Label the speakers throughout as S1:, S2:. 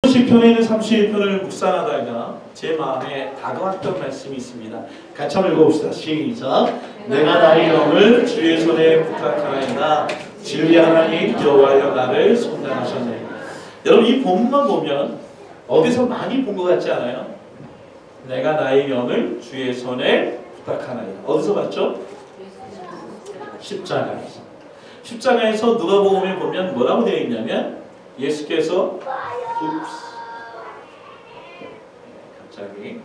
S1: 시편에 있는 31편을 묵상하다가 제 마음에 다가왔던 말씀이 있습니다. 같이 한번 읽어봅시다. 시작. 내가 나의 영을 주의 손에 부탁하나이다. 진리 하나님 여호와여 나를 선단하셨네. 여러분 이 본문만 보면 어디서 많이 본 것 같지 않아요? 내가 나의 영을 주의 손에 부탁하나이다. 어디서 봤죠? 십자가에서. 십자가에서 누가복음에 보면 뭐라고 되어 있냐면 예수께서 갑자기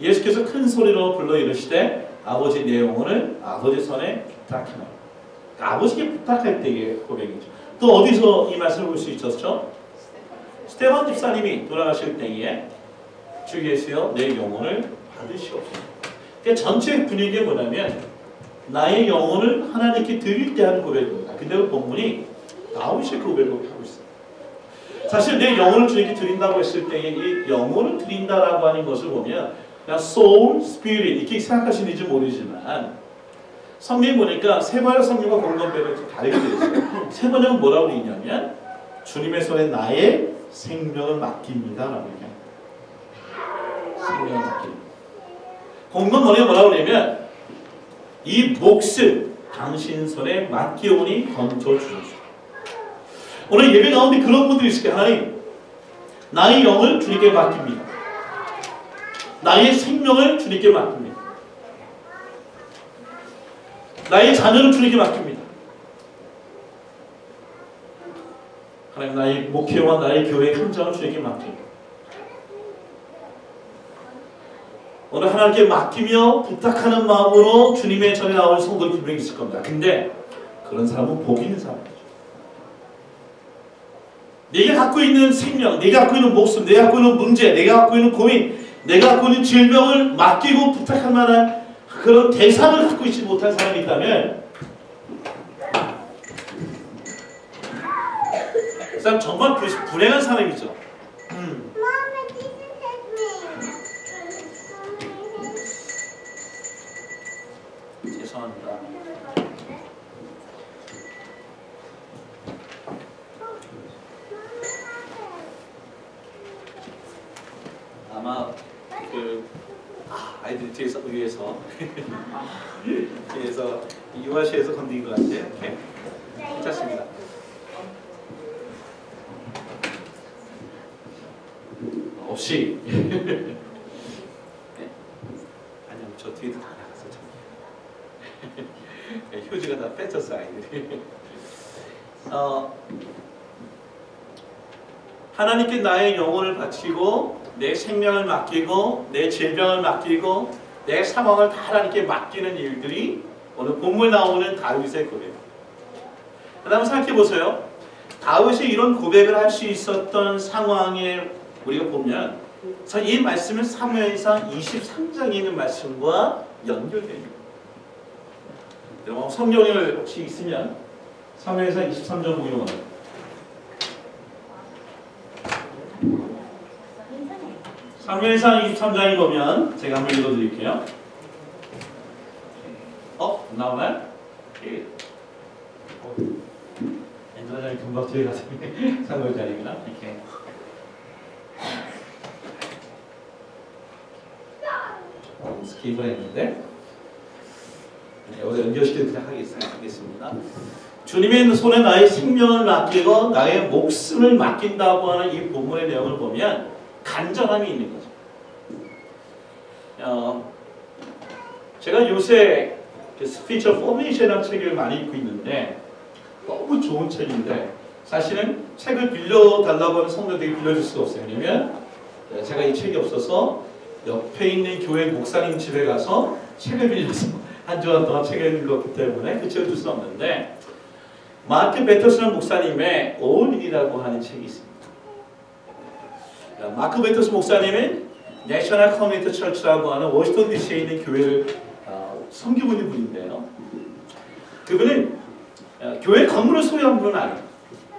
S1: 예수께서 큰 소리로 불러 이르시되 아버지 내 영혼을 아버지 손에 부탁하나이다. 아버지께 부탁할 때의 고백이죠. 또 어디서 이 말씀을 볼 수 있었죠? 스데반 집사님이 돌아가실 때에 주 예수여 내 영혼을 받으시옵소서. 그러니까 전체 분위기가 뭐냐면 나의 영혼을 하나님께 드릴 때 하는 고백입니다. 근데 그 본문이 다윗의 고백을 하고 있어요. 사실 내 영혼을 주님께 드린다고 했을 때에 이 영혼을 드린다라고 하는 것을 보면 그냥 soul, spirit 이렇게 생각하시는지 모르지만 성경에 보니까 세 번역 성경과 공동배를 다르게 되어 있어요. 세 번역은 뭐라고 되어 있냐면 주님의 손에 나의 생명을 맡깁니다 라고 얘기해요. 생명을 맡깁니다. 공동번역은 뭐라고 그러냐면 이 몫을 당신 손에 맡기오니 건져 주소서. 오늘 예배 가운데 그런 분들이 있을 거예요. 하나님 나의 영을 주님께 맡깁니다. 나의 생명을 주님께 맡깁니다. 나의 자녀를 주님께 맡깁니다. 하나님 나의 목회와 나의 교회의 현장을 주님께 맡깁니다. 오늘 하나님께 맡기며 부탁하는 마음으로 주님의 전에 나올 성도들 분명히 있을 겁니다. 근데 그런 사람은 복이 있는 사람이죠. 내가 갖고 있는 생명, 내가 갖고 있는 목숨, 내가 갖고 있는 문제, 내가 갖고 있는 고민, 내가 갖고 있는 질병을 맡기고 부탁할 만한 그런 대상을 갖고 있지 못한 사람이 있다면 그 사람 정말 불행한 사람이죠. 죄송합니다. 아마 아이들 뒤에서 위에서 뒤에서 유아시에서 건드린 것 같아요. 네. 괜찮습니다. 없이 네. 아니요 저 뒤에도 다 나갔어 저기. 네, 휴지가 다 뺏었어 아이들이. 하나님께 나의 영혼을 바치고 내 생명을 맡기고 내 질병을 맡기고 내 상황을 다 하나님께 맡기는 일들이 오늘 본문에 나오는 다윗의 고백. 한번 생각해 보세요. 다윗이 이런 고백을 할 수 있었던 상황에 우리가 보면 이 말씀은 사무엘상 23장에 있는 말씀과 연결됩니다. 여러분 성경을 혹시 있으면 사무엘상 23장 보기로 합니다. 사무엘상 23장에 보면 제가 한번 읽어드릴게요. 나오나요? 엔저장이 금방 뒤에 가서 사무엘장입니다. 이렇게. 스킵을 했는데 여기서 연결시키도록 하겠습니다. 주님의 손에 나의 생명을 맡기고 나의 목숨을 맡긴다고 하는 이 본문의 내용을 보면 간절함이 있는 거죠. 제가 요새 스피처 포메이션이라는 책을 많이 읽고 있는데 너무 좋은 책인데 사실은 책을 빌려달라고 하는 성도들이 빌려줄 수가 없어요. 왜냐면 제가 이 책이 없어서 옆에 있는 교회 목사님 집에 가서 책을 빌려서 한 주간 동안 책을 읽었기 때문에 그 책을 줄 수 없는데 마크 베터슨 목사님의 올인이라고 하는 책이 있습니다. 마크 베터슨 목사님은 내셔널 커뮤니티 처치라고 하는 워싱턴 DC에 있는 교회를 섬기고 있는 분인데요. 그분은 교회 건물을 소유한 분은 아니에요.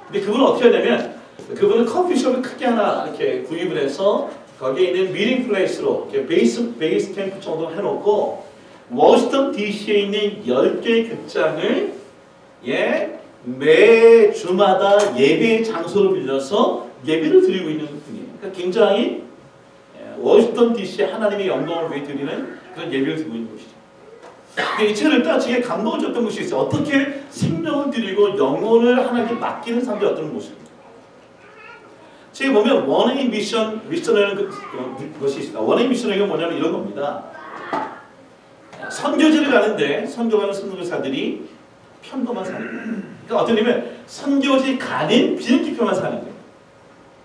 S1: 근데 그분은 어떻게 하냐면 그분은 커피숍을 크게 하나 이렇게 구입을 해서 거기에 있는 미팅 플레이스로 이렇게 베이스 캠프 정도 해놓고 워싱턴 DC에 있는 10개의 극장을 매 주마다 예배 장소를 빌려서 예배를 드리고 있는 분이에요. 굉장히 워싱턴 DC에 하나님의 영광을 위해 드리는 그런 예배를 드리고 있는 것이죠. 이 책을 읽다가 제게 감동을 줬던 것이 있어요. 어떻게 생명을 드리고 영혼을 하나님께 맡기는 사람들이 어떤 모습입니까? 제가 보면 원웨이 미션이라는 것이 있습니다. 원웨이 미션이 뭐냐면 이런 겁니다. 선교지를 가는데 선교하는 선교사들이 편도만 사는 거예요. 그러니까 어떻게 보면 선교지 가는 비행기표만 사는 거예요.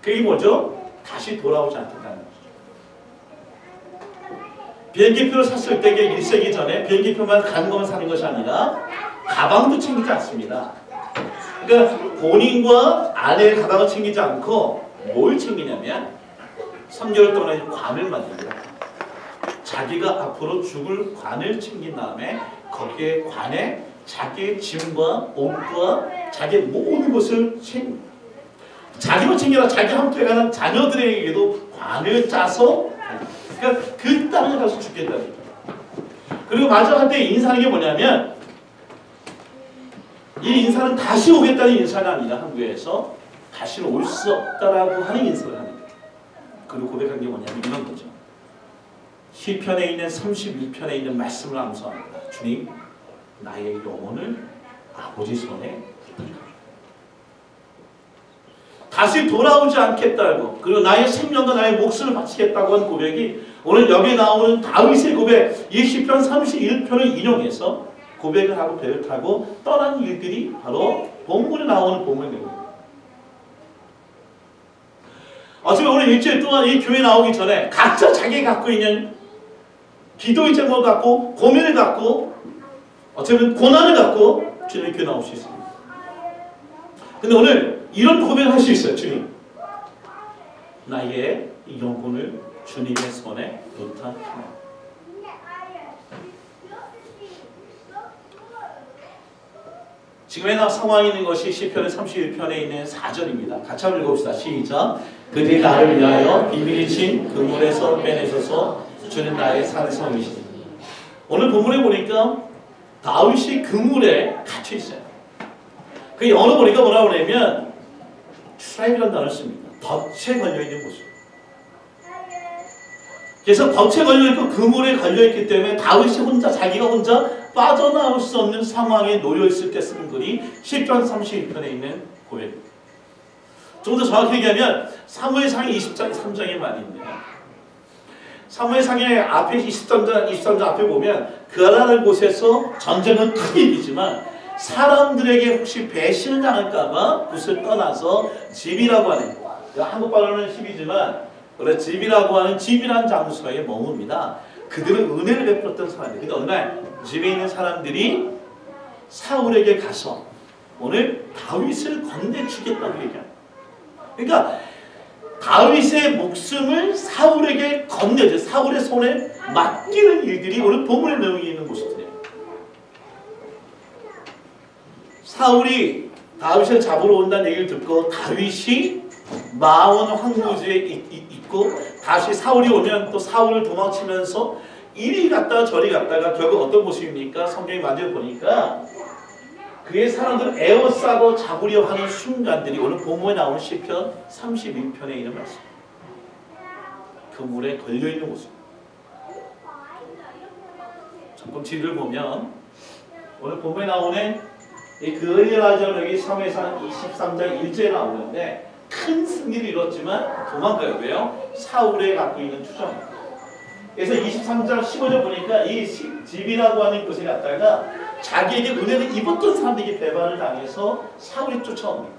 S1: 그게 뭐죠? 다시 돌아오지 않겠다는 거죠. 비행기표를 샀을 때 1세기 전에 비행기표만 가는 것만 사는 것이 아니라 가방도 챙기지 않습니다. 그러니까 본인과 아내의 가방을 챙기지 않고 뭘 챙기냐면 선교를 떠나는 관을 만듭니다. 자기가 앞으로 죽을 관을 챙긴 다음에 거기에 관에 자기의 짐과 옷과 자기의 모든 것을 챙깁니다. 자기만 챙겨라 자기 함투에 가는 자녀들에게도 관을 짜서 그러니까 그 땅에 가서 죽겠다는 거예요. 그리고 마지막 때 인사하는 게 뭐냐면 이 인사는 다시 오겠다는 인사가 아니라 한국에서 다시는 올 수 없다라고 하는 인사를 하는 거예요. 그리고 고백한 게 뭐냐면 이런 거죠. 시편에 있는 31편에 있는 말씀을 암송합니다. 주님, 나의 영혼을 아버지 손에 부탁합니다. 다시 돌아오지 않겠다고 그리고 나의 생명과 나의 목숨을 바치겠다고 한 고백이 오늘 여기에 나오는 다윗의 고백 이 시편 31편을 인용해서 고백을 하고 배를 타고 떠난 일들이 바로 본문에 나오는 본문의 내용입니다. 어차피 오늘 일주일 동안 이 교회 나오기 전에 각자 자기가 갖고 있는 기도의 제목을 갖고 고민을 갖고 어차피 고난을 갖고 주님의 교회 나올 수 있습니다. 근데 오늘 이런 고백을 할 수 있어요. 주님, 나의 영혼을 주님의 손에 부탁합니다. 지금의 상황이 있는 것이 시편의 31편에 있는 4절입니다. 같이 한번 읽어봅시다. 시작. 그들이 나를 위하여 비밀이 친 그물에서 빼내셔서 주는 나의 산성이시니. 오늘 본문에 보니까 다윗이 그물에 갇혀 있어요. 그 영어로 보니까 뭐라고 그러냐면 트랩이라는 단어를 씁니다. 덫에 걸려있는 모습. 그래서 덫에 걸려있고 그물에 걸려있기 때문에 다윗이 혼자 자기가 혼자 빠져나올 수 없는 상황에 놓여있을 때 쓰는 글이 시편 31편에 있는 고백입니다. 좀 더 정확히 얘기하면 사무엘상 20장 3장에 많이 있네요. 사무엘상의 앞에 23장 앞에 보면 그라라는 곳에서 전쟁은 큰 일이지만 사람들에게 혹시 배신을 당할까봐 그것을 떠나서 집이라고 하는 한국 발언은 집이지만 원래 집이라고 하는 집이라는 장소에 머뭅니다. 그들은 은혜를 베풀었던 사람들. 근데 어느 날 집에 있는 사람들이 사울에게 가서 오늘 다윗을 건네주겠다고 얘기합니다. 그러니까 다윗의 목숨을 사울에게 건네줘 사울의 손에 맡기는 일들이 오늘 본문의 내용이 있는 곳이거든요. 사울이 다윗을 잡으러 온다는 얘기를 듣고 다윗이 마온 황무지에 있고 다시 사울이 오면 또 사울을 도망치면서 이리 갔다가 저리 갔다가 결국 어떤 모습입니까? 성경에 만져 보니까 그의 사람들을 에워싸고 잡으려 하는 순간들이 오늘 본문에 나오는 시편 31편에 있는 말씀. 그물에 걸려있는 모습. 조금 뒤를 보면 오늘 본문에 나오는 이 그리라자는 여기 사무엘상 23장 1절에 나오는데 큰 승리를 이뤘지만 도망가요. 왜요? 사울에 갖고 있는 추정입니다. 그래서 23장 15절 보니까 이 집이라고 하는 곳에 갔다가 자기에게 은혜를 입었던 사람들에게 배반을 당해서 사울이 쫓아옵니다.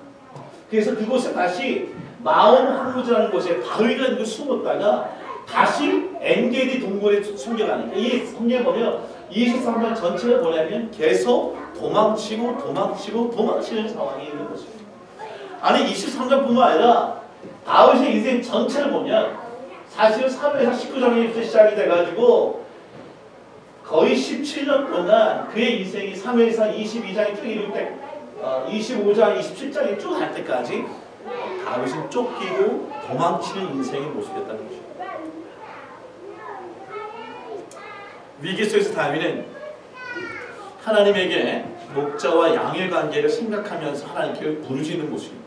S1: 그래서 그곳에 다시 마온 황무지라는 곳에 바위가 있는 곳에 숨었다가 다시 엔게디 동굴에 숨겨가니까 이 성경에 보면 23장 전체를 보려면 계속 도망치는 상황이 있는 것입니다. 아니 23장뿐만 아니라 다윗의 인생 전체를 보면 사실 3에서 19장부터 시작이 돼가지고 거의 17년 동안 그의 인생이 3에서 22장이 쭉 이룰 때 25장, 27장이 쭉 갈 때까지 다윗은 쫓기고 도망치는 인생의 모습이었다는 것입니다. 위기 속에서 다윗은 하나님에게 목자와 양의 관계를 생각하면서 하나님께 부르짖는 모습입니다.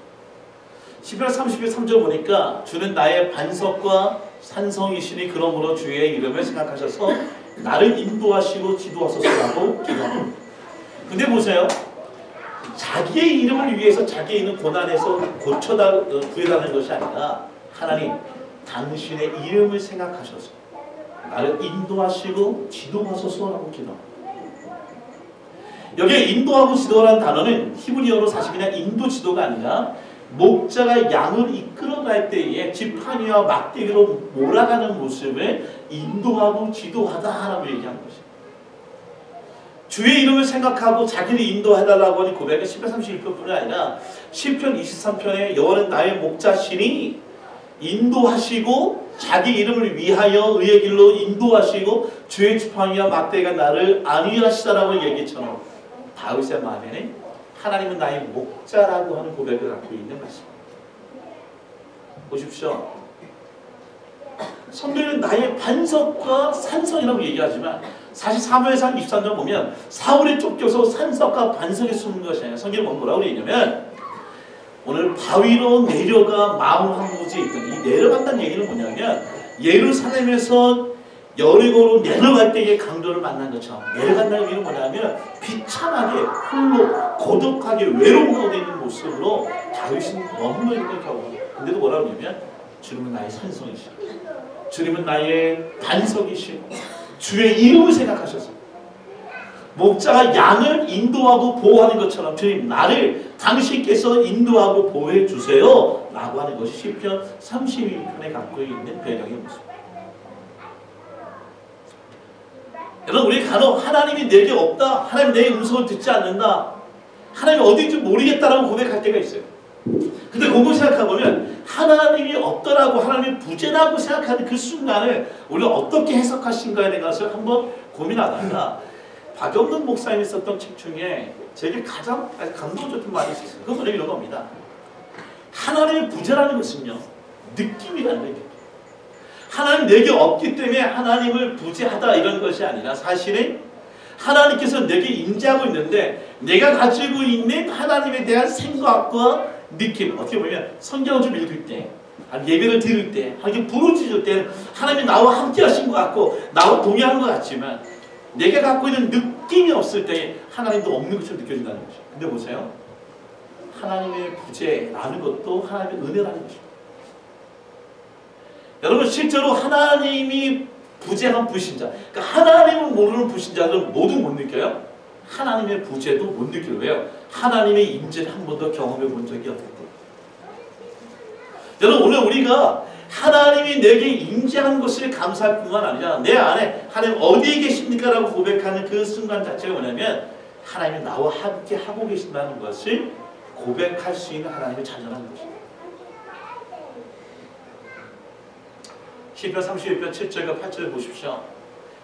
S1: 시편 30편 3절 보니까 주는 나의 반석과 산성이시니 그러므로 주의 이름을 생각하셔서 나를 인도하시고 지도하소서라고 기도합니다. 근데 보세요. 자기의 이름을 위해서 자기의 있는 고난에서 구해달라는 것이 아니라 하나님 당신의 이름을 생각하셔서 나를 인도하시고 지도하소서라고 기도합니다. 여기에 인도하고 지도라는 단어는 히브리어로 사실 그냥 인도 지도가 아니라 목자가 양을 이끌어갈 때에 지팡이와 막대기로 몰아가는 모습을 인도하고 지도하다라고 얘기하는 것입니다. 주의 이름을 생각하고 자기를 인도해달라고 하는 고백은 시편 31편뿐이 아니라 시편 23편에 여호와는 나의 목자시니 인도하시고 자기 이름을 위하여 의의 길로 인도하시고 주의 지팡이와 막대기가 나를 안위하시다라고 얘기처럼 다윗의 마음에는 하나님은 나의 목자라고 하는 고백을 갖고 있는 것입니다. 보십시오. 성경은 나의 반석과 산성이라고 얘기하지만 사실 사무엘상 23장 보면 사울이 쫓겨서 산석과 반석에 숨는 것이 아니라 성경은 뭐라고 얘기냐면 오늘 바위로 내려가 마음 한 곳에 있던 이 내려갔다는 얘기는 뭐냐면 예루살렘에서 여리고로 내려갈 때의 강도를 만난 것처럼 내려간다는 얘기는 뭐냐면 비참하게 홀로 고독하게 외로운 가운데 있는 모습으로 다윗은 너무 이렇게 경험합니다. 근데도 뭐라고 하냐면 주님은 나의 산성이시고 주님은 나의 반석이시고 주의 이름을 생각하셔서 목자가 양을 인도하고 보호하는 것처럼 주님 나를 당신께서 인도하고 보호해 주세요 라고 하는 것이 시편 32편에 갖고 있는 배경의 모습입니다. 여러분 우리 간혹 하나님이 내게 없다, 하나님 내 음성을 듣지 않는다, 하나님이 어딘지 모르겠다라고 고백할 때가 있어요. 근데 그거 생각해보면 하나님이 없더라고 하나님이 부재라고 생각하는 그 순간을 우리가 어떻게 해석하신가에 대해서 한번 고민하다가 박영근 목사님이 썼던 책 중에 제게 가장 감동적인 말이 있었어요. 그건 이런 겁니다. 하나님의 부재라는 것은요 느낌이라는 거예요. 하나님 내게 없기 때문에 하나님을 부재하다 이런 것이 아니라 사실은 하나님께서 내게 임재하고 있는데 내가 가지고 있는 하나님에 대한 생각과 느낌, 어떻게 보면 성경을 좀 읽을 때 예배를 드릴 때 하나님 부르짖을 때 하나님이 나와 함께 하신 것 같고 나와 동의하는 것 같지만 내가 갖고 있는 느낌이 없을 때 하나님도 없는 것처럼 느껴진다는 거죠. 근데 보세요. 하나님의 부재라는 것도 하나님의 은혜라는 것입니다. 여러분 실제로 하나님이 부재한 불신자, 그러니까 하나님을 모르는 불신자들은 모두 못 느껴요? 하나님의 부재도 못 느껴요. 왜요? 하나님의 임재를 한 번도 경험해 본 적이 없기 때문에. 여러분 오늘 우리가 하나님이 내게 임재한 것을 감사할 뿐만 아니라 내 안에 하나님 어디에 계십니까? 라고 고백하는 그 순간 자체가 뭐냐면 하나님이 나와 함께 하고 계신다는 것을 고백할 수 있는 하나님의 자녀라는 것입니다. 시편 31편 7절과 8절을 보십시오.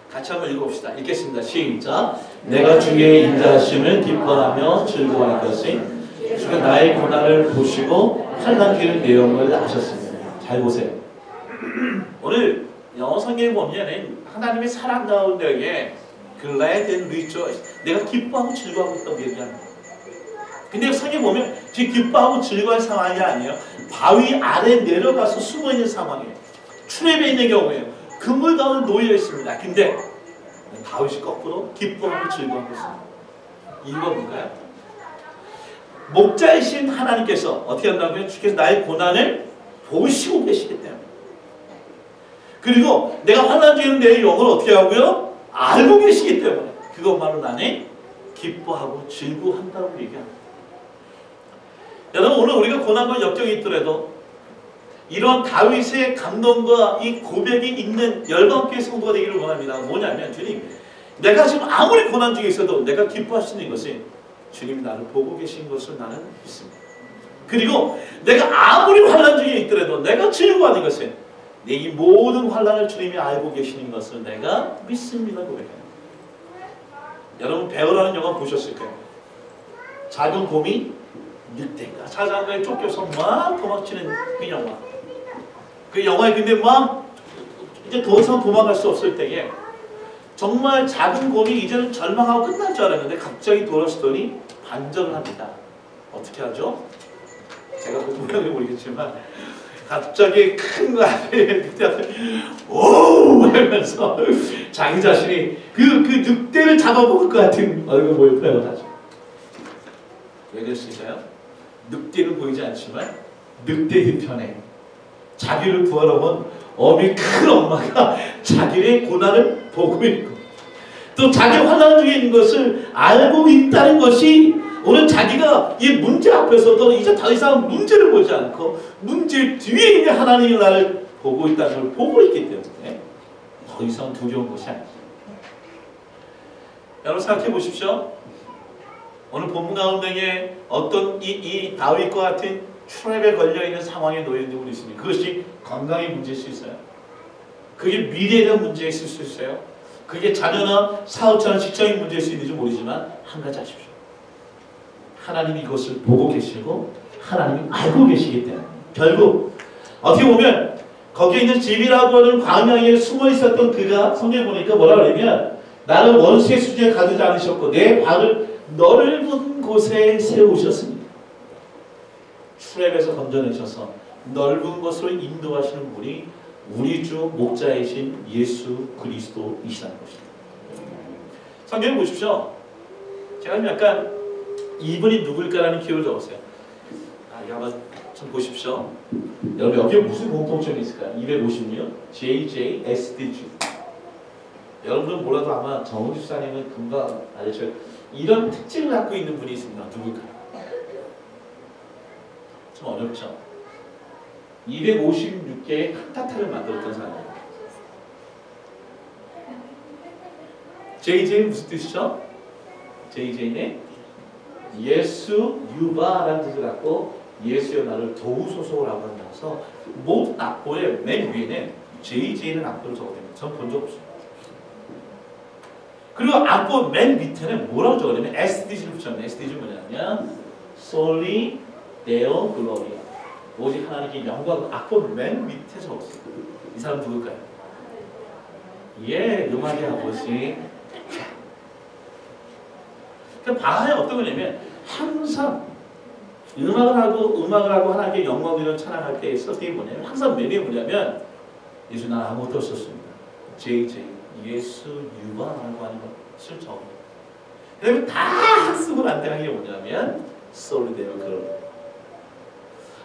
S1: 같이 한번 읽어봅시다. 읽겠습니다. 시작. 내가 주의 인자하심을 기뻐하며 즐거워할 것이 주가 나의 고난을 보시고 환난 내용을 아셨습니다. 잘 보세요. 오늘 영어 성경에 보면 하나님의 사랑 가운데에 glad and rejoice, 내가 기뻐하고 즐거워하고 있다고 얘기합니다. 근데 성경에 보면 지금 기뻐하고 즐거워할 상황이 아니에요. 바위 아래 내려가서 숨어있는 상황이에요. 트랩에 있는 경우에요. 그물 가운데 놓여 있습니다. 근데 다윗이 거꾸로 기뻐하고 즐거워하고 있습니다. 이유가 뭔가요? 목자이신 하나님께서 어떻게 한다고요? 주께서 나의 고난을 보시고 계시기 때문에. 그리고 내가 환난 중에 내 영을 어떻게 하고요? 알고 계시기 때문에 그것만으로 나는 기뻐하고 즐거워한다고 얘기합니다. 여러분 오늘 우리가 고난과 역경이 있더라도 이런 다윗의 감동과 이 고백이 있는 열방교회 성도가 되기를 원합니다. 뭐냐면 주님 내가 지금 아무리 고난 중에 있어도 내가 기뻐할 수 있는 것이 주님이 나를 보고 계신 것을 나는 믿습니다. 그리고 내가 아무리 환난 중에 있더라도 내가 즐거워하는 것은 내 이 모든 환난을 주님이 알고 계시는 것을 내가 믿습니다. 고백합니다. 여러분 배우라는 영화 보셨을 거예요. 작은 곰이 늑대가 사자에 쫓겨서 막 도망치는 그 영화. 그 영화에 근데 막 이제 더 이상 도망갈 수 없을 때에 정말 작은 곰이 이제는 절망하고 끝날 줄 알았는데 갑자기 돌아서더니 반전을 합니다. 어떻게 하죠? 제가 그 모양을 모르겠지만 갑자기 큰 거 앞에 늑대 앞에 오 하면서 자기 자신이 그 늑대를 잡아먹을 것 같은 얼굴 보일 표현하죠. 왜 그랬을까요? 늑대는 보이지 않지만 늑대의 편에 자기를 구하러 온 어미 큰 엄마가 자기의 고난을 보고 있고 또 자기 환난 중에 있는 것을 알고 있다는 것이 오늘 자기가 이 문제 앞에서도 이제 더 이상 문제를 보지 않고 문제 뒤에 있는 하나님이 나를 보고 있다는 걸 보고 있기 때문에 더 이상 두려운 것이 아니죠. 여러분 생각해 보십시오. 오늘 본문 가운데에 어떤 이 다윗과 같은 트랩에 걸려있는 상황에 놓여 있는 분이 있습니다. 그것이 건강의 문제일 수 있어요. 그게 미래에 대한 문제일 수 있어요. 그게 자녀나 사업자나 직장인 문제일 수 있는지 모르지만 한 가지 아십시오. 하나님이 이것을 보고 계시고 하나님이 알고 계시기 때문에 결국 어떻게 보면 거기에 있는 집이라고 하는 광야에 숨어 있었던 그가 성경에 보니까 뭐라 그러냐면 나를 원수의 수지에 가두지 않으셨고 내 발을 넓은 곳에 세우셨습니다. 트랩에서 건져내셔서 넓은 곳으로 인도하시는 분이 우리 주 목자이신 예수 그리스도이시라는 것입니다. 성경을 보십시오. 제가 약간 이분이 누굴까라는 기호를 적었어요. 이거 한번 좀 보십시오. 여러분 여기에 무슨 공통점이 있을까요? 256 JJSDG. 여러분은 몰라도 아마 정우 집사님은 금방 알려줘요. 이런 특징을 갖고 있는 분이 있습니다. 누굴까요? 좀 어렵죠? 256개의 칸타타를 만들었던 사람이에요. JJ는 무슨 뜻이죠? JJ는 예수 유바라는 뜻을 갖고 예수여 나를 도우소서라고 하면서 모든 악보의 맨 위에는 JJ는 악보를 적어냅니다. 전 본 적 없어요. 그리고 악보 맨 밑에는 뭐라고 적어냐면 SDG를 붙였네. SDG는 뭐냐면 Soli Deo Gloria. 오직 하나님께 영광. 악보 맨 밑에 적었어요. 이 사람 누굴까요? 예, 음악의 아버지. 그러니까 바하의 어떤 거냐면 항상 음악을 하고 하나님께 영광 드리는 찬양할 때 썼던 게 뭐냐면 항상 메뉴가 뭐냐면 예수 나 아무것도 없었습니다. JJ 예수 유바라고 하는 것을 적어요. 그다음에 다 학습을 안 되는 게 뭐냐면 솔리데오 그런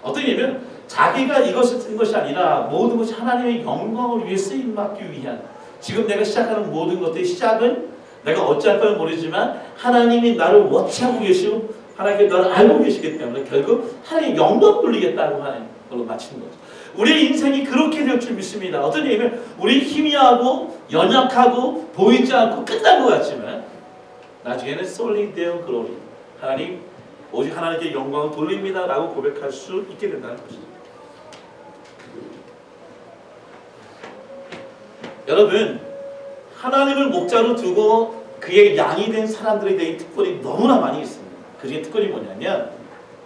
S1: 어떤 얘기냐면 자기가 이것을 쓴 것이 아니라 모든 것이 하나님의 영광을 위해 쓰임받기 위한 지금 내가 시작하는 모든 것들의 시작은 내가 어찌할 바는 모르지만 하나님이 나를 워치하고 계시고 하나님께 나를 알고 계시기 때문에 결국 하나님의 영광 돌리겠다고 하는 걸로 마치는 거죠. 우리의 인생이 그렇게 될 줄 믿습니다. 어떤 얘기냐면 우리 희미하고 연약하고 보이지 않고 끝난 것 같지만 나중에는 솔리데오 글로리 하나님 오직 하나님께 영광을 돌립니다 라고 고백할 수 있게 된다는 것이죠. 여러분 하나님을 목자로 두고 그의 양이 된 사람들에 대한 특권이 너무나 많이 있습니다. 그 중에 특권이 뭐냐면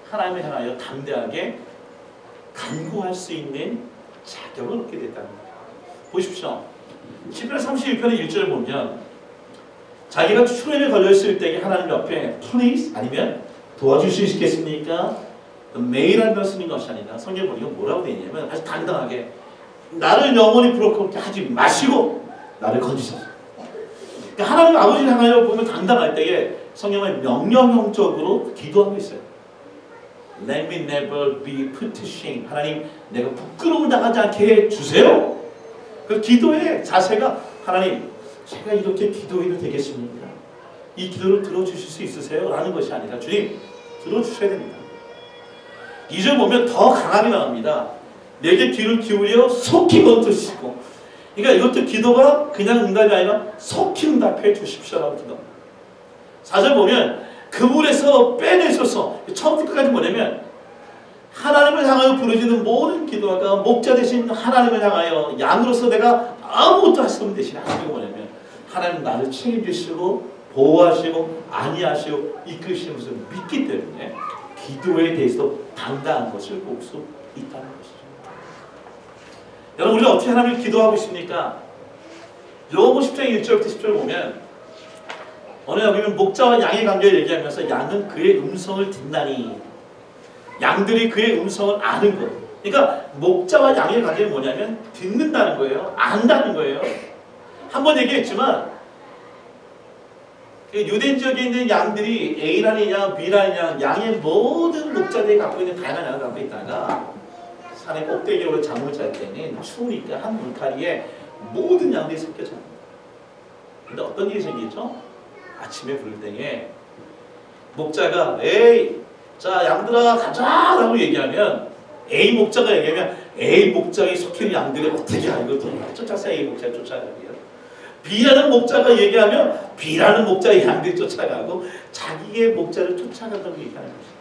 S1: 하나님을 향하여 담대하게 간구할 수 있는 자격을 얻게 됐다는 거예요. 보십시오. 시편 31편의 1절을 보면 자기가 추련에 걸려있을 때 하나님 옆에 please 아니면 도와줄 수 있겠습니까? 매일한 걸 쓰는 것이 아니라 성경 보니까 뭐라고 되어 있냐면 아주 당당하게 나를 영원히 부끄럽게 하지 마시고 나를 건지소서. 그러니까 하나님 아버지를 향하여 보면 당당할 때에 성경은 명령형적으로 기도하고 있어요. Let me never be put to shame. 하나님 내가 부끄러움 당하지 않게 해주세요. 그 기도의 자세가 하나님 제가 이렇게 기도해도 되겠습니까? 이 기도를 들어주실 수 있으세요? 라는 것이 아니라 주님 들어주셔야 됩니다. 2절 보면 더 강하게 나옵니다. 내게 귀를 기울여 속히 건드시고 그러니까 이것도 기도가 그냥 응답이 아니라 속히 응답해 주십시오라고 기도합니다. 4절 보면 그물에서 빼내셔서 처음부터 끝까지 뭐냐면 하나님을 향하여 부르짖는 모든 기도가 목자 되신 하나님을 향하여 양으로서 내가 아무것도 할 수 없는 대신에 하시는 게 뭐냐면 하나님 나를 책임지시고 보호하시고 안위하시고 이끄시는 것을 믿기 때문에 기도에 대해서 당당한 것을 볼 수 있다는 것이죠. 여러분 우리가 어떻게 하나님을 기도하고 있습니까? 요한복음 10장 1절부터 10절을 보면 오늘 여기는 목자와 양의 관계를 얘기하면서 양은 그의 음성을 듣나니 양들이 그의 음성을 아는 것. 그러니까 목자와 양의 관계는 뭐냐면 듣는다는 거예요. 안다는 거예요. 한번 얘기했지만 유대 지역에 있는 양들이 A라는 양, B라는 양, 양의 모든 목자들이 갖고 있는 다양한 양을 갖고 있다가 산의 꼭대기에 오르 잠을 잘 때는 추우니까 한 울타리에 모든 양들이 섞여져. 근데 어떤 일이 생기죠? 아침에 부를 때에 목자가 에이 자 양들아 가자 라고 얘기하면 A 목자가 얘기하면 A 목자에 섞인 양들이 어떻게 알고 쫓아서 A 목자를 쫓아가고요. B라는 목자가 얘기하면 B라는 목자의 양들이 쫓아가고 자기의 목자를 쫓아간다고 얘기하는 것입니다.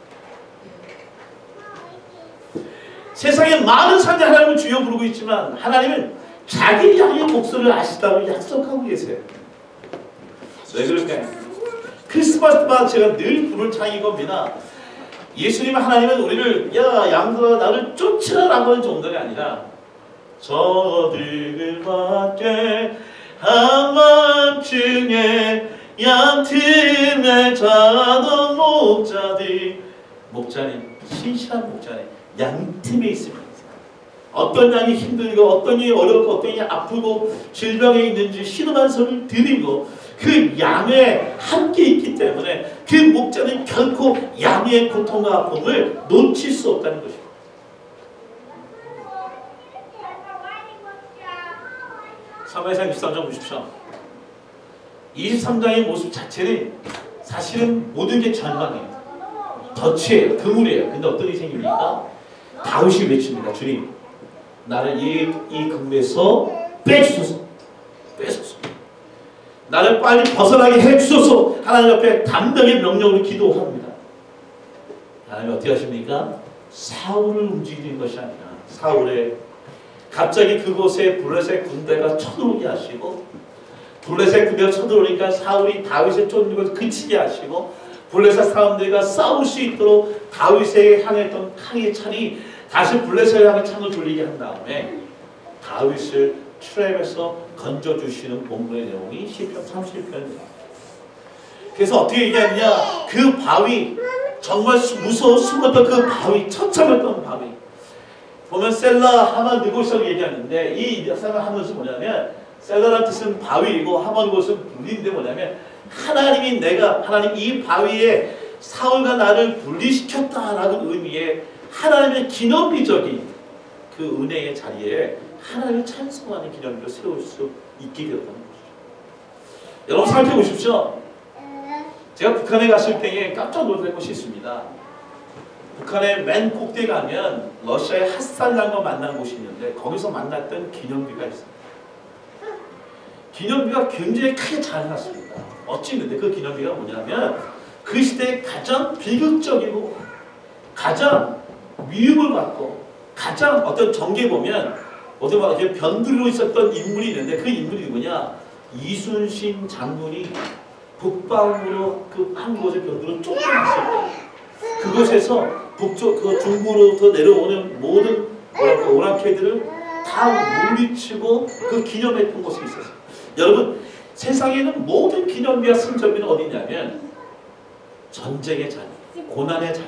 S1: 세상에 많은 사람들이 하나님을 주여 부르고 있지만 하나님은 자기 양의 목소리를 아시다고 약속하고 계세요. 왜 그럴까요? 크리스마스마다 제가 늘 부를 창이 겁니다. 예수님 하나님은 우리를 야 양들아 나를 쫓으라라고 하는 정도가 아니라 저들을 밖에 한밤중에 양 틈에 자던 목자는 신실한 목자는 양 틈에 있습니다. 어떤 양이 힘들고 어떤 양이 어렵고 어떤 양이 아프고 질병에 있는지 신음한 소리를 들이고 그 양에 함께 있기 때문에 그 목자는 결코 양의 고통과 아픔을 놓칠 수 없다는 것입니다. 사무엘상 23장 보십시오. 23장의 모습 자체는 사실은 모든 게 전망이에요. 덫이에요. 그물이에요. 근데 어떤 일이 생깁니까? 다윗이 외칩니다. 주님 나를 이 그물에서 빼주소서. 빼소서. 나를 빨리 벗어나게 해주소서. 하나님 앞에 담대하게 명령으로 기도합니다. 하나님 어떻게 하십니까? 사울을 움직이는 것이 아니라 사울의 갑자기 그곳에 블레셋 군대가 쳐들어오게 하시고 블레셋 군대가 쳐들어오니까 사울이 다윗을 쫓는 것을 그치게 하시고 블레셋 사람들과 싸울 수 있도록 다윗에게 향했던 칼의 창이 다시 블레셋에 향해 창을 돌리게 한 다음에 다윗을 트랩에서 건져주시는 본문의 내용이 시편 31편입니다. 그래서 어떻게 얘기하느냐, 그 바위 정말 무서워 숨었던 그 바위, 처참했던 바위 보면 셀라 하만 느곳이라고 얘기하는데 이 셀라 하만은 뭐냐면 셀라라는 뜻은 바위이고 하만 곳은 분리인데 뭐냐면 하나님 이 바위에 사울과 나를 분리시켰다라는 의미의 하나님의 기념비적인 그 은혜의 자리에 하나님을 찬송하는 기념비를 세울 수 있게 되었다는 것이죠. 여러분 살펴보십시오. 제가 북한에 갔을 때에 깜짝 놀란 것이 있습니다. 북한의 맨 꼭대기 가면 러시아의 핫살람과 만난 곳이 있는데 거기서 만났던 기념비가 있습니다. 기념비가 굉장히 크게 잘 해놨습니다. 어찌는데 그 기념비가 뭐냐면 그 시대에 가장 비극적이고 가장 미움을 받고 가장 어떤 정계에 보면 어디 막 이렇게 변두리로 있었던 인물이 있는데 그 인물이 누구냐? 이순신 장군이 북방으로 그 한 곳의 변두리로 쫓겨났을 때 그곳에서 북쪽 그 중부로부터 내려오는 모든 오랑캐들을 다 물리치고 그 기념했던 곳이 있었어요. 여러분 세상에는 모든 기념비와 승전비는 어디냐면 전쟁의 자리, 고난의 자리,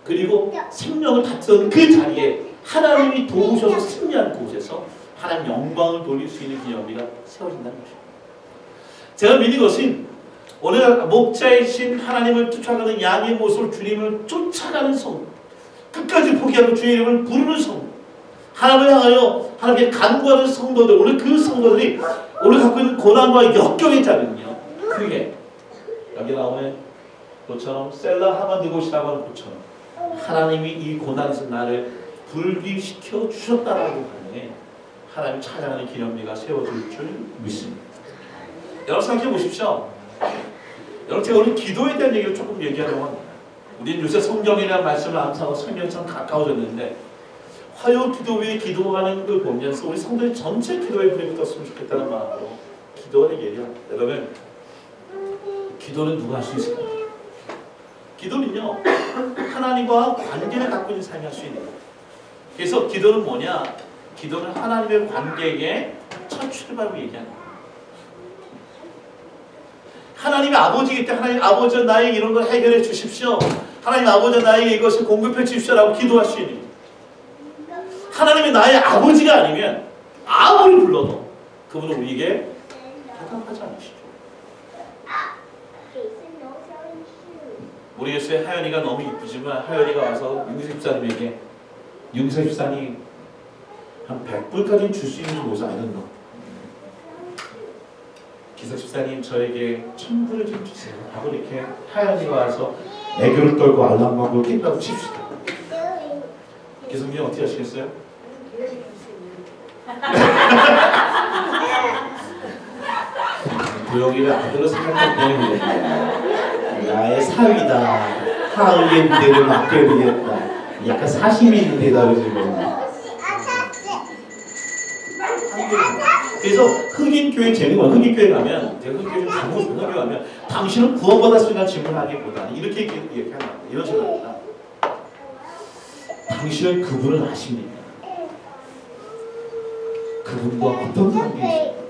S1: 그리고 생명을 다투는 그 자리에 하나님이 도우셔서 승리한 곳에서 하나님 영광을 돌릴 수 있는 기념비가 세워진다는 것입니다. 제가 믿는 것은 오늘 목자이신 하나님을 쫓아가는 양의 모습을 주님을 쫓아가는 성도, 끝까지 포기하고 주의 이름을 부르는 성도, 하나님을 향하여 하나님께 간구하는 성도들, 오늘 그 성도들이 오늘 갖고 있는 고난과 역경의 자리는요, 그게 여기 나오는 것처럼 셀라 하만 느곳이라고 하는 것처럼 하나님이 이 고난에서 나를 분리시켜 주셨다라고 하니 하나님 찬양하는 기념비가 세워질 줄 믿습니다. 여러분 생각해 보십시오. 여러분 제가 오늘 기도에 대한 얘기를 조금 얘기하려고 합니다. 우리는 요새 성경이라는 말씀을 암사하고 성경처럼 가까워졌는데 화요 기도회에 기도하는 걸 보면서 우리 성도의 전체 기도에 불이 붙었으면 좋겠다는 마음으로 기도를 얘기합니다. 여러분 기도는 누가 할 수 있을까요? 기도는요 하나님과 관계를 갖고 있는 삶이 할 수 있는 거예요. 그래서 기도는 뭐냐? 기도는 하나님의 관계의 첫 출발을 얘기하는 거예요. 하나님의 아버지이기 때문에 하나님 아버지 나의 이런 걸 해결해 주십시오. 하나님 아버지 나에게 이것을 공급해 주십시오라고 기도할 수 있는 거예요. 하나님이 나의 아버지가 아니면 아무리 불러도 그분은 우리에게 대답하지 않으시죠. 모르겠어요. 하연이가 너무 이쁘지만 하연이가 와서 윤기사 집사님 한 100불까지는 줄 수 있는지 모르겠어. I don't know. 기사 집사님 저에게 1000불을 좀 주세요 하고 이렇게 하연이가 와서 애교를 떨고 알랑방구를 낀다고 칩시다. 기성님 어떻게 하시겠어요? 도영이를 아들로 생각하면 되는데 나의 사위다. 하의의 무대를 맡겨드리겠다. 약간 사심이 있는 대답을 지금. 그래서 흑인교회 재미가 흑인교회 가면 제가 흑인교회 좀 흑인교회 가면 당신은 구원받았으니까 질문하기보다는 이렇게 얘기하는 거예요. 이런 식으로 합니다. 당신은 그분을 아십니까? 그분과 어떤 관계이십니까?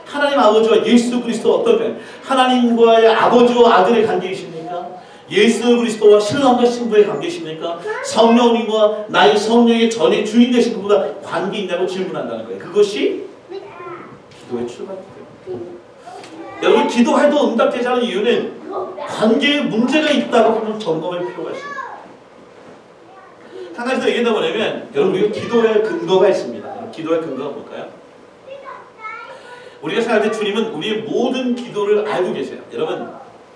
S1: 하나님 아버지와 예수 그리스도 어떤 관계? 하나님과의 아버지와 아들의 관계이십니까? 예수 그리스도와 신랑과 신부의 관계이십니까? 성령님과 나의 성령의 전의 주인 되신 그분과 관계 있냐고 질문한다는 거예요. 그것이 기도의 출발이에요. 여러분 기도해도 응답되지 않은 이유는 관계에 문제가 있다고 하면 점검할 필요가 있습니다. 한 가지 더 얘기한다 뭐냐면 여러분 우리가 기도의 근거가 있습니다. 기도의 근거가 뭘까요? 우리가 생각할 때 주님은 우리의 모든 기도를 알고 계세요. 여러분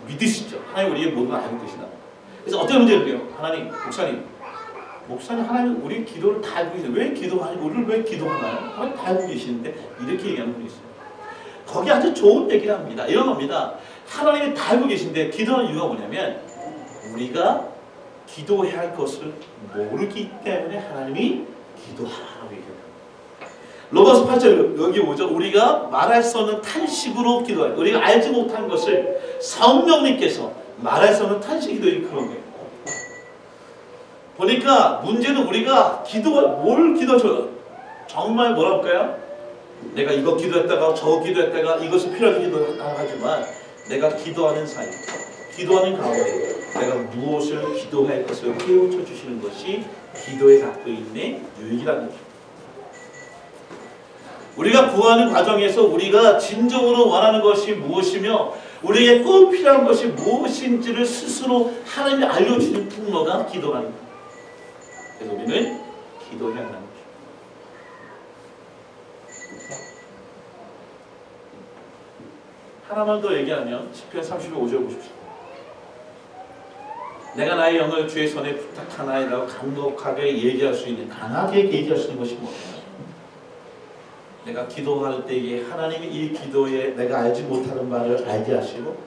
S1: 믿으시죠? 하나님 우리의 모든 걸 알고 계시다. 그래서 어떤 문제를 해요? 하나님, 목사님 하나님 우리 기도를 다 알고 계세요. 왜 기도하니? 우리를 왜 기도하나요? 하나님 다 알고 계시는데 이렇게 얘기하는 분이 있어요. 거기 아주 좋은 얘기를 합니다. 이런 겁니다. 하나님이 다 알고 계신데 기도하는 이유가 뭐냐면 우리가 기도해야 할 것을 모르기 때문에 하나님이 기도하라고 얘기합니다. 로마서 8절 여기 보죠. 우리가 말할 수 없는 탄식으로 기도해요. 우리가 알지 못한 것을 성령님께서 말할 수 없는 탄식이 되는 그런 거예요. 보니까 문제는 우리가 뭘 기도하죠? 정말 뭐라 할까요? 내가 이거 기도했다가 저거 기도했다가 이것이 필요하게 기도하다가 하지만 내가 기도하는 사이, 기도하는 가운데 내가 무엇을 기도해야 할 것을 깨우쳐 주시는 것이 기도에 갖고 있는 유익이라는 거죠. 우리가 구하는 과정에서 우리가 진정으로 원하는 것이 무엇이며 우리에게 꼭 필요한 것이 무엇인지를 스스로 하나님이 알려주는 통로가 기도라는 거예요. 그래서 우리는 기도해야 한다는 거죠. 하나만 더 얘기하면 시편 35절 보십시오. 내가 나의 영을 주의 손에 부탁하나이라고 강력하게 얘기할 수 있는, 강하게 얘기할 수 있는 것이 뭐예요? 내가 기도할 때에 하나님이 이 기도에 내가 알지 못하는 바를 알게 하시고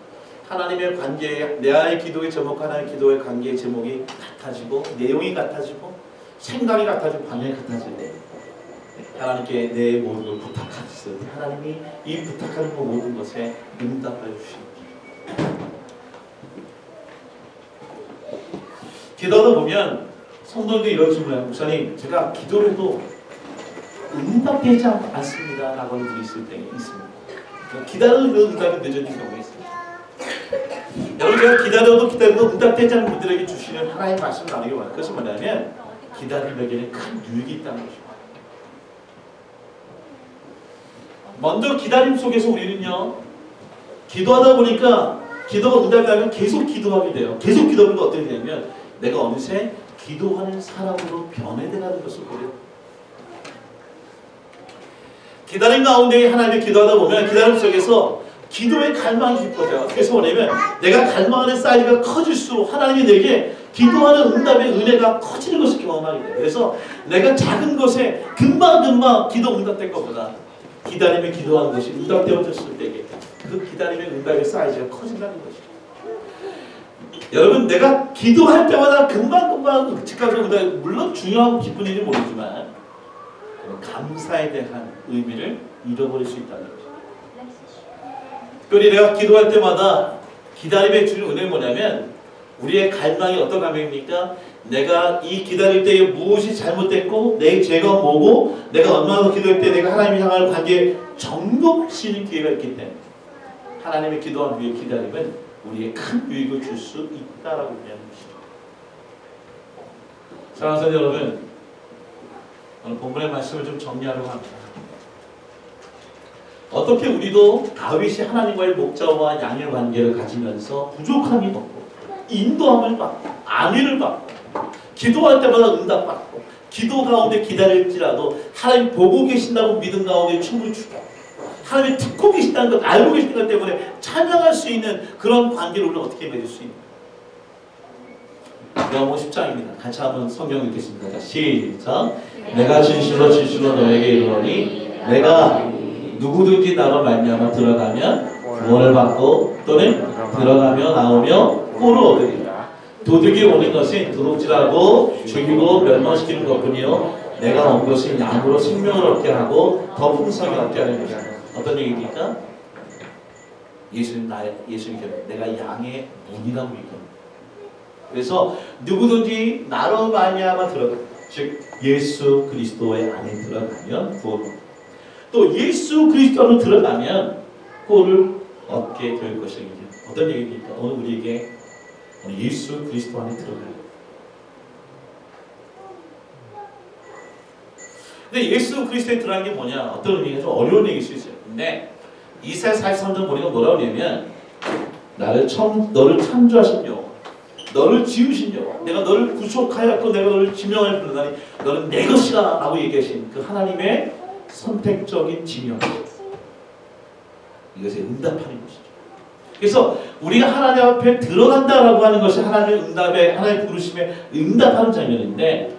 S1: 하나님의 관계에 나의 기도의 제목 하나님의 기도의 관계의 제목이 같아지고 내용이 같아지고 생각이 같아지고 방향이 같아질 때 하나님께 내 모든 걸 부탁하셨을 때 하나님이 이 부탁하는 모든 것에 응답해 주십니다. 기도하다 보면 성도들이 이런 질문을 해요. 목사님 제가 기도를 해도 응답되지 않습니다 라고 하는 분이 있을 때 있습니다. 기다리는 응답이 늦어진 경우가 있습니다. 여러분 제가 기다려도 응답되지 않는 분들에게 주시는 하나의 말씀을 나누기 원합니다. 그것은 뭐냐면 기다림에게는 큰 유익이 있다는 것입니다. 먼저 기다림 속에서 우리는요 기도하다 보니까 기도가 응답되면 계속 기도하게 돼요. 계속 기도하면 어떻게 되냐면 내가 어느새 기도하는 사람으로 변해가는 것을 보여요. 기다림 가운데 하나님을 기도하다 보면 기다림 속에서 기도의 갈망이 깊어져요. 그래서 뭐냐면 내가 갈망하는 사이즈가 커질수록 하나님이 내게 기도하는 응답의 은혜가 커지는 것을 경험하게 돼요. 그래서 내가 작은 것에 금방금방 기도 응답된 것보다 기다림에 기도하는 것이 응답되어졌을 때에 그 기다림의 응답의 사이즈가 커진다는 것이죠. 여러분 내가 기도할 때마다 금방금방 즉각적으로 응답, 물론 중요하고 기쁜 일이 모르지만 감사에 대한 의미를 잃어버릴 수 있다는 거죠. 특별히 내가 기도할 때마다 기다림의 주는 은혜는 뭐냐면 우리의 갈망이 어떤 갈망입니까? 내가 이 기다릴 때에 무엇이 잘못됐고 내 죄가 뭐고 내가 얼마나 더 기도할 때 내가 하나님을 향할 관계에 점검할 수 있는 기회가 있기 때문에 하나님의 기도한 후에 기다림은 우리의 큰 유익을 줄 수 있다라고 얘기하는 것이죠. 사랑하는 여러분, 오늘 본문의 말씀을 좀 정리하려고 합니다. 어떻게 우리도 다윗이 하나님과의 목자와 양의 관계를 가지면서 부족함이 없고 인도함을 받고 안위를 받고 기도할 때마다 응답받고 기도 가운데 기다릴지라도 하나님 보고 계신다고 믿음 가운데 춤을 추고 하나님이 듣고 계신다는 것 알고 계시는 것 때문에 찬양할 수 있는 그런 관계를 우리는 어떻게 맺을 수 있는 요한복음 10장입니다. 같이 한번 성경 읽겠습니다. 시작. 내가 진실로 진실로 너에게 이르노니 내가 누구든지 나로 말미암아 들어가면 구원을 받고 또는 들어가며 나오며 꼴을 얻으리라. 도둑이 오는 것은 도둑질하고 죽이고 멸망시키는 것뿐이요 내가 온 것은 양으로 생명을 얻게 하고 더 풍성하게 얻게 하는 것이다. 어떤 얘기입니까? 예수님께서 내가 양의 문이라고 얘기합니다. 그래서 누구든지 나로 말미암아 들어가 즉 예수 그리스도의 안에 들어가면 구원을 또 예수 그리스도로 들어가면 꼴을 얻게 될 것입니다. 어떤 얘기입니까? 오늘 우리에게 예수 그리스도 안에 들어가요. 근데 예수 그리스도에 들어가는 게 뭐냐? 어떤 의미가 좀 어려운 얘기일 수 있어요. 근데 이사야 43장 보니까 뭐라고 하냐면 너를 창조하신 여호와 너를 지으신 여호와 내가 너를 구속하였고 내가 너를 지명하여 부르다니 너는 내 것이라 라고 얘기하신 그 하나님의 선택적인 지명 이것에 응답하는 것이죠. 그래서 우리가 하나님 앞에 들어간다라고 하는 것이 하나님의 응답에 하나님의 부르심에 응답하는 장면인데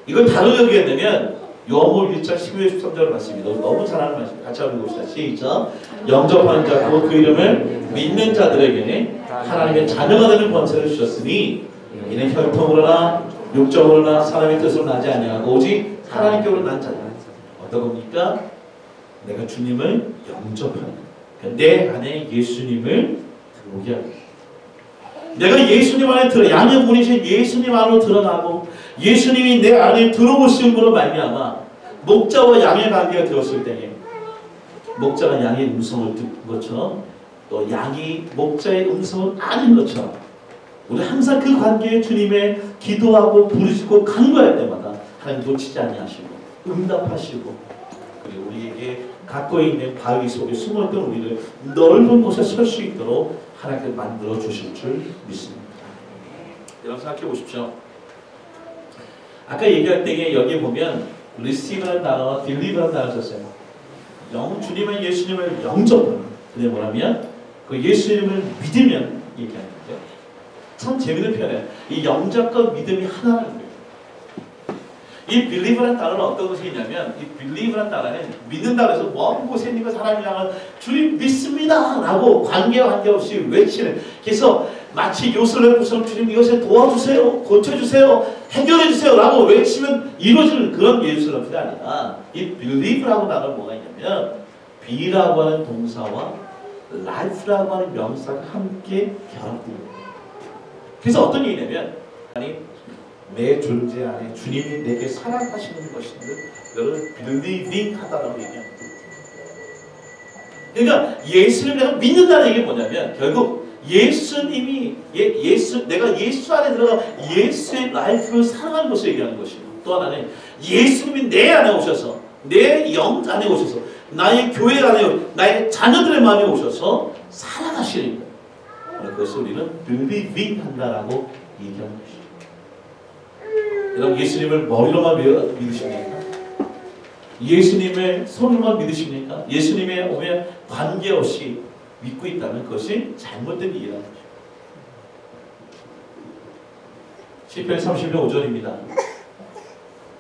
S1: 이걸 다르게 얘기하면 요한복음 1장 12절 13절을 말씀입니다. 너무 잘하는 말씀 같이 한번 봅시다. 시작. 영접하는 자 곧 그 이름을 믿는 자들에게 하나님의 자녀가 되는 권세를 주셨으니 이는 혈통으로나 육적으로나 사람의 뜻으로 나지 아니하고 오직 하나님께로 난 자다. 어떤 겁니까? 내가 주님을 영접하는 내 안에 예수님을 들어오게 하는 내가 예수님 안에 들어 양의 문이신 예수님 안으로 드러나고 예수님이 내 안에 들어오신 분으로 말미암아 목자와 양의 관계가 되었을 때에 목자가 양의 음성을 듣는 것처럼 또 양이 목자의 음성을 아는 것처럼 우리 항상 그 관계에 주님의 기도하고 부르짖고 간구할 때마다 하나님 놓치지 아니하시고 응답하시고 그리고 우리에게 갖고 있는 바위 속에 숨어있던 우리를 넓은 곳에 설 수 있도록 하나님께 만들어 주실 줄 믿습니다. 여러분 생각해 보십시오. 아까 얘기할 때에 여기 보면 receive라는 단어와 believe라는 단어를 썼어요. 주님의 예수님을 영접하는 그게 뭐냐면 그 예수님을 믿으면 얘기하는 거죠. 참 재밌는 표현이에요. 이 영접과 믿음이 하나라는 거예요. 이 believe라는 단어는 어떤 것이 있냐면 이 believe라는 단어는 믿는다고 해서 먼 곳에 있는 그 사람이 향한 주님 믿습니다 라고 관계없이 외치는 그래서 마치 요술래프처럼 주님 이것에 도와주세요 고쳐주세요 해결해주세요 라고 외치면 이루어지는 그런 예술래프가 아니라 이 believe라고 단어는 뭐가 있냐면 be라고 하는 동사와 life라고 하는 명사가 함께 결합됩니다. 그래서 어떤 얘기냐면 아니 내 존재 안에 주님이 내게 사랑하시는 것인데 너를 believing 하다라고 얘기합니다. 그러니까 예수님을 내가 믿는다는 얘기가 뭐냐면 결국 예수님이 내가 예수 안에 들어가 예수의 라이프를 사랑하는 것을 얘기하는 것이고 또 하나는 예수님이 내 안에 오셔서 내 영 안에 오셔서 나의 교회 안에 나의 자녀들의 마음에 오셔서 사랑하시는 거예요. 그것을 우리는 believing 한다라고 얘기하는 것이죠. 여러분 예수님을 머리로만 믿으십니까? 예수님의 손으로만 믿으십니까? 예수님의 오면 관계없이 믿고 있다면 그것이 잘못된 이해라는 거죠. 시편 30편 5절입니다.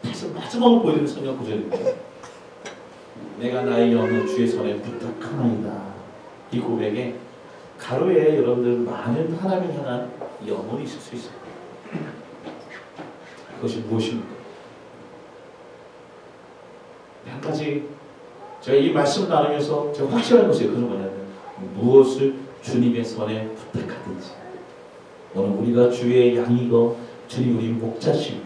S1: 그래서 마지막으로 보여드리는 성경 9절입니다. 내가 나의 영을 주의 손에 부탁하나이다. 이 고백에 가로에 여러분들 많은 하나님을 향한 영혼이 있을 수 있어요. 그것이 무엇입니까? 한 가지 제가 이 말씀을 나누면서 제가 확실한 것이 그건 뭐냐면 무엇을 주님의 손에 부탁하든지 오늘 우리가 주의 양이고 주님 우리 목자시고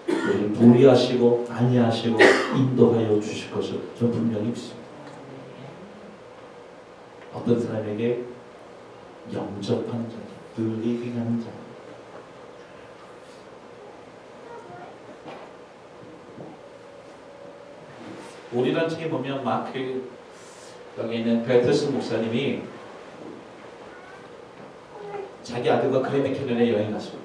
S1: 우리를 도리하시고 안위하시고 인도하여 주실 것을 저는 분명히 믿습니다. 어떤 사람에게 영접하는 자, believing하는 자. 우리란 책에 보면 마크 여기 있는 베트스 목사님이 자기 아들과 그랜드 캐년에 여행 갔습니다.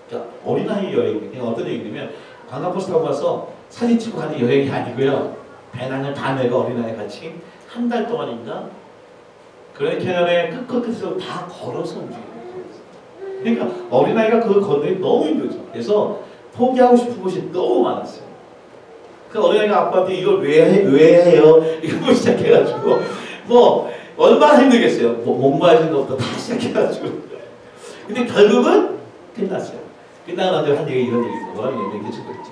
S1: 그러니까 어린아이 여행이에요. 어떤 얘기냐면 관광버스 타고 가서 사진 찍고 가는 여행이 아니고요. 배낭을 다 메고 어린아이 같이 한 달 동안인가 그랜드 캐년의 끝에서 다 걸어서 움직여요. 그러니까 어린아이가 그걸 걷는 게 너무 힘들죠. 그래서 포기하고 싶은 곳이 너무 많았어요. 그 어린아이가 아빠한테 이걸 왜 해요? 이거 시작해가지고 뭐 얼마나 힘들겠어요. 뭐 목마르는 것부터 다 시작해가지고. 근데 결국은 끝났어요. 끝나고 나서 한 얘기 이런 얘기죠. 뭐라는 얘기 해주고 있지.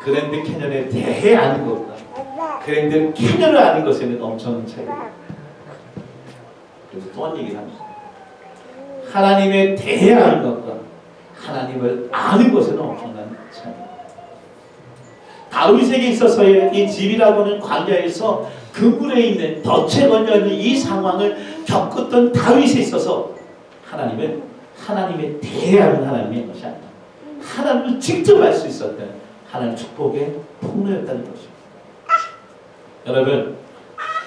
S1: 그랜드 캐년에 대해 아는 것보다 그랜드 캐년을 아는 것에는 엄청난 차이가. 그래서 또 한 얘기를 합니다. 하나님에 대해 아는 것과 하나님을 아는 것에는 엄청난 차이가. 다윗에게 있어서의 이 집이라고 하는 광야에서 그물에 있는 덫에 걸려있는 이 상황을 겪었던 다윗에 있어서 하나님은 하나님에 대하는 하나님의 것이 아니라 하나님을 직접 알 수 있었던 하나님의 축복의 통로였다는 것입니다. 여러분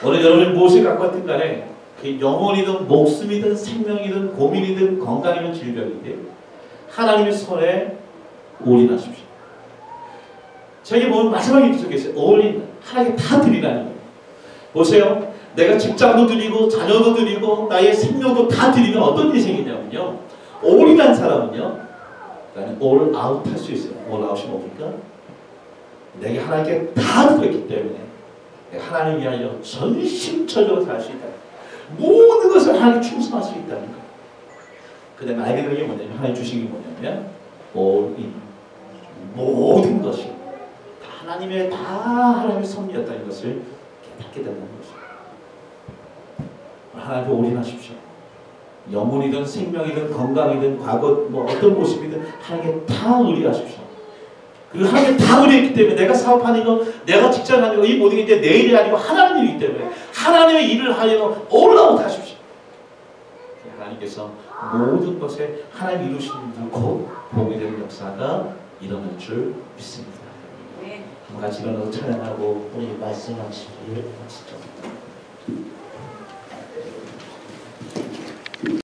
S1: 오늘 여러분이 무엇을 갖고 왔든 간에 그 영혼이든 목숨이든 생명이든 고민이든 건강이든 질병이든 하나님의 손에 올인하십시오. 저에게 보면 마지막에 기록했어요. 올인 하나님께 다 드리라는 거예요. 보세요. 내가 직장도 드리고 자녀도 드리고 나의 생명도 다 드리면 어떤 인생이냐면요. 올인한 사람은요. 나는 올 아웃 할 수 있어요. 올 아웃이 뭡니까? 내가 하나님께 다 드렸기 때문에 내가 하나님 위하여 전심전력으로 살 수 있다. 모든 것을 하나님께 충성할 수 있다는 거예요. 그 다음에 알게 되는 게 뭐냐면 하나님 주신 게 뭐냐면 올인 모든 것이 하나님의 다 하나님의 섭리였다는 것을 깨닫게 된다는 것입니다. 하나님께 올인하십시오. 영혼이든 생명이든 건강이든 과거 뭐 어떤 모습이든 하나님께 다 의뢰하십시오. 그리고 하나님께 다 의뢰했기 때문에 내가 사업하는 거, 내가 직장하는 거, 이 모든 게 이제 내 일이 아니고 하나님의 일이기 때문에 하나님의 일을 하여 올라오게 하십시오. 하나님께서 모든 것에 하나님 이루시는 분 곧 복이 되는 역사가 일어날 줄 믿습니다. 같이 일어나서 찬양하고 우리 말씀하시기를 하시죠.